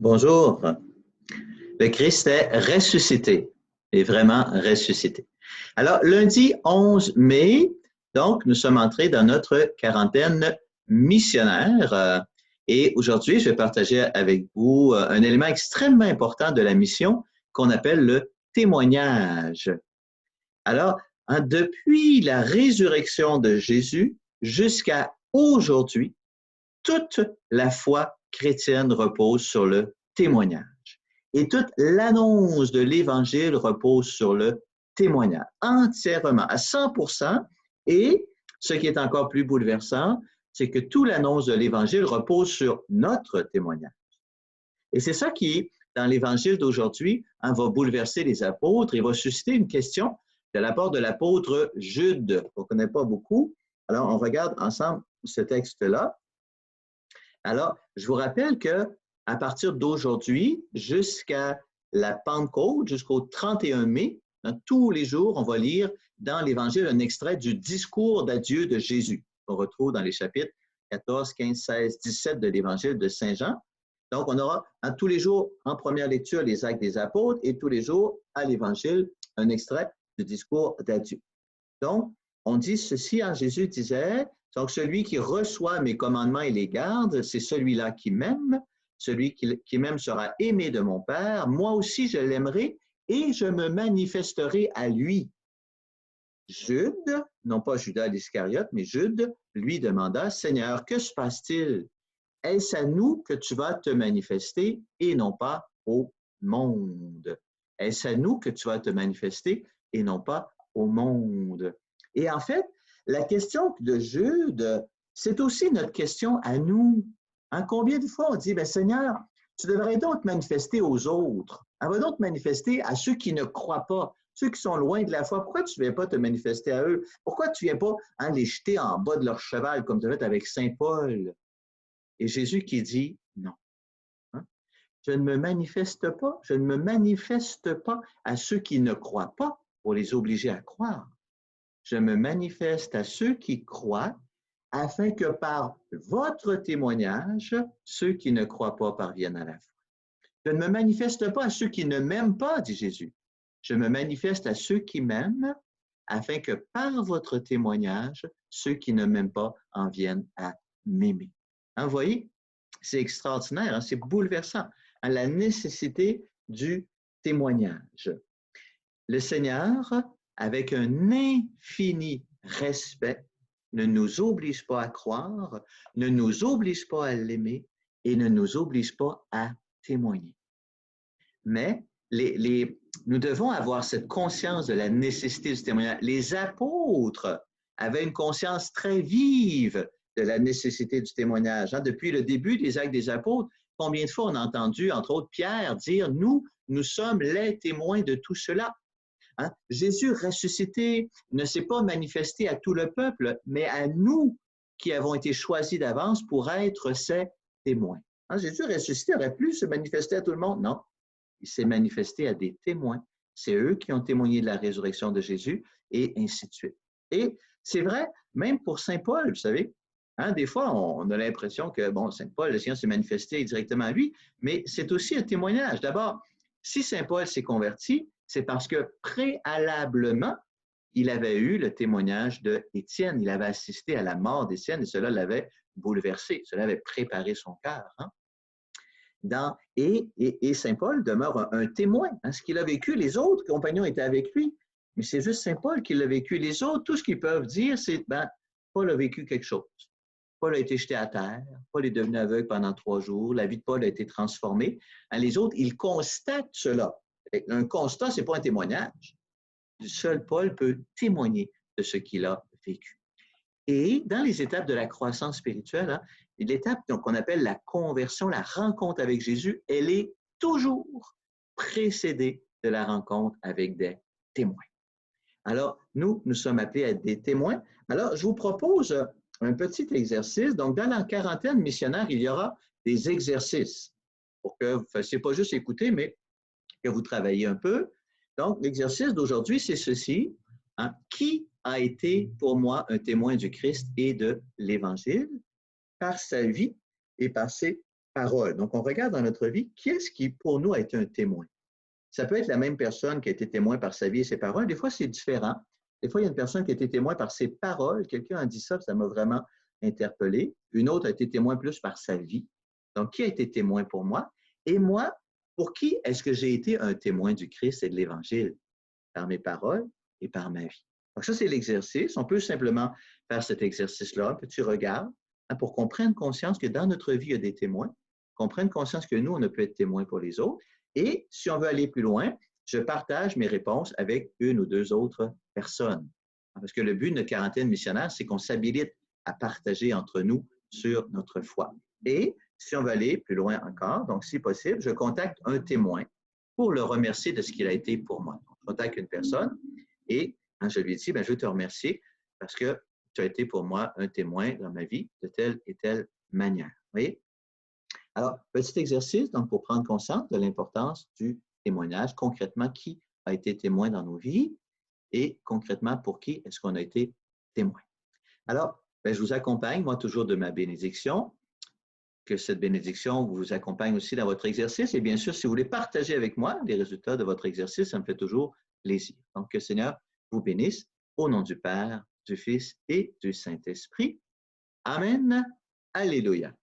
Bonjour. Le Christ est ressuscité, est vraiment ressuscité. Alors, lundi 11 mai, donc, nous sommes entrés dans notre quarantaine missionnaire. Et aujourd'hui, je vais partager avec vous un élément extrêmement important de la mission qu'on appelle le témoignage. Alors, depuis la résurrection de Jésus jusqu'à aujourd'hui, toute la foi chrétienne repose sur le témoignage. Et toute l'annonce de l'Évangile repose sur le témoignage, entièrement, à 100%. Et ce qui est encore plus bouleversant, c'est que toute l'annonce de l'Évangile repose sur notre témoignage. Et c'est ça qui, dans l'Évangile d'aujourd'hui, va bouleverser les apôtres et va susciter une question de la part de l'apôtre Jude, qu'on ne connaît pas beaucoup. Alors, on regarde ensemble ce texte-là. Alors, je vous rappelle que à partir d'aujourd'hui jusqu'à la Pentecôte, jusqu'au 31 mai, tous les jours, on va lire dans l'Évangile un extrait du discours d'adieu de Jésus, qu'on retrouve dans les chapitres 14, 15, 16, 17 de l'Évangile de Saint Jean. Donc, on aura tous les jours en première lecture les Actes des Apôtres et tous les jours à l'Évangile un extrait du discours d'adieu. Donc, on dit ceci, Jésus disait, donc celui qui reçoit mes commandements et les garde, c'est celui-là qui m'aime. Celui qui m'aime sera aimé de mon Père. Moi aussi, je l'aimerai et je me manifesterai à lui. Jude, non pas Judas l'Iscariote, mais Jude lui demanda, Seigneur, que se passe-t-il? Est-ce à nous que tu vas te manifester et non pas au monde? Est-ce à nous que tu vas te manifester et non pas au monde? Et en fait, la question de Jude, c'est aussi notre question à nous. Combien de fois on dit, ben, Seigneur, tu devrais donc te manifester aux autres. Va donc te manifester à ceux qui ne croient pas, ceux qui sont loin de la foi. Pourquoi tu ne viens pas te manifester à eux? Pourquoi tu ne viens pas les jeter en bas de leur cheval comme tu as fait avec Saint Paul? Et Jésus qui dit non. Je ne me manifeste pas, je ne me manifeste pas à ceux qui ne croient pas pour les obliger à croire. Je me manifeste à ceux qui croient afin que par votre témoignage, ceux qui ne croient pas parviennent à la foi. Je ne me manifeste pas à ceux qui ne m'aiment pas, dit Jésus. Je me manifeste à ceux qui m'aiment afin que par votre témoignage, ceux qui ne m'aiment pas en viennent à m'aimer. Vous voyez, c'est extraordinaire, c'est bouleversant, la nécessité du témoignage. Le Seigneur, avec un infini respect, ne nous oblige pas à croire, ne nous oblige pas à l'aimer et ne nous oblige pas à témoigner. Mais nous devons avoir cette conscience de la nécessité du témoignage. Les apôtres avaient une conscience très vive de la nécessité du témoignage. Depuis le début des Actes des Apôtres, combien de fois on a entendu, entre autres, Pierre dire, nous sommes les témoins de tout cela. Jésus ressuscité ne s'est pas manifesté à tout le peuple, mais à nous qui avons été choisis d'avance pour être ses témoins. Jésus ressuscité aurait pu se manifester à tout le monde? Non. Il s'est manifesté à des témoins. C'est eux qui ont témoigné de la résurrection de Jésus et ainsi de suite. Et c'est vrai, même pour Saint Paul, vous savez, des fois, on a l'impression que, bon, Saint Paul, le Seigneur s'est manifesté directement à lui, mais c'est aussi un témoignage. D'abord, si Saint Paul s'est converti, c'est parce que préalablement, il avait eu le témoignage d'Étienne. Il avait assisté à la mort d'Étienne et cela l'avait bouleversé. Cela avait préparé son cœur. Et Saint Paul demeure un témoin. Ce qu'il a vécu, les autres compagnons étaient avec lui, mais c'est juste Saint Paul qui l'a vécu. Les autres, tout ce qu'ils peuvent dire, c'est Paul a vécu quelque chose. Paul a été jeté à terre, Paul est devenu aveugle pendant 3 jours, la vie de Paul a été transformée. Les autres, ils constatent cela. Un constat, ce n'est pas un témoignage. Seul Paul peut témoigner de ce qu'il a vécu. Et dans les étapes de la croissance spirituelle, l'étape qu'on appelle la conversion, la rencontre avec Jésus, elle est toujours précédée de la rencontre avec des témoins. Alors, nous sommes appelés à être des témoins. Alors, je vous propose un petit exercice. Donc, dans la quarantaine missionnaire, il y aura des exercices pour que vous ne fassiez pas juste écouter, mais que vous travaillez un peu. Donc, l'exercice d'aujourd'hui, c'est ceci. Qui a été pour moi un témoin du Christ et de l'Évangile par sa vie et par ses parole. Donc, on regarde dans notre vie qui est-ce qui, pour nous, a été un témoin. Ça peut être la même personne qui a été témoin par sa vie et ses paroles. Des fois, c'est différent. Des fois, il y a une personne qui a été témoin par ses paroles. Quelqu'un a dit ça m'a vraiment interpellé. Une autre a été témoin plus par sa vie. Donc, qui a été témoin pour moi? Et moi, pour qui est-ce que j'ai été un témoin du Christ et de l'Évangile? Par mes paroles et par ma vie. Donc, ça, c'est l'exercice. On peut simplement faire cet exercice-là, un petit regard, pour qu'on prenne conscience que dans notre vie, il y a des témoins, qu'on prenne conscience que nous, on a pu être témoins pour les autres. Et si on veut aller plus loin, je partage mes réponses avec une ou deux autres personnes. Parce que le but de notre quarantaine missionnaire, c'est qu'on s'habilite à partager entre nous sur notre foi. Et si on veut aller plus loin encore, donc si possible, je contacte un témoin pour le remercier de ce qu'il a été pour moi. Donc, je contacte une personne et quand je lui dis, je veux te remercier parce que tu as été pour moi un témoin dans ma vie de telle et telle manière. Vous voyez? Alors, petit exercice, donc pour prendre conscience de l'importance du témoignage, concrètement, qui a été témoin dans nos vies et concrètement, pour qui est-ce qu'on a été témoin. Alors, je vous accompagne, moi, toujours de ma bénédiction, que cette bénédiction vous accompagne aussi dans votre exercice. Et bien sûr, si vous voulez partager avec moi les résultats de votre exercice, ça me fait toujours plaisir. Donc, que le Seigneur vous bénisse au nom du Père, du Fils et du Saint-Esprit. Amen. Alléluia.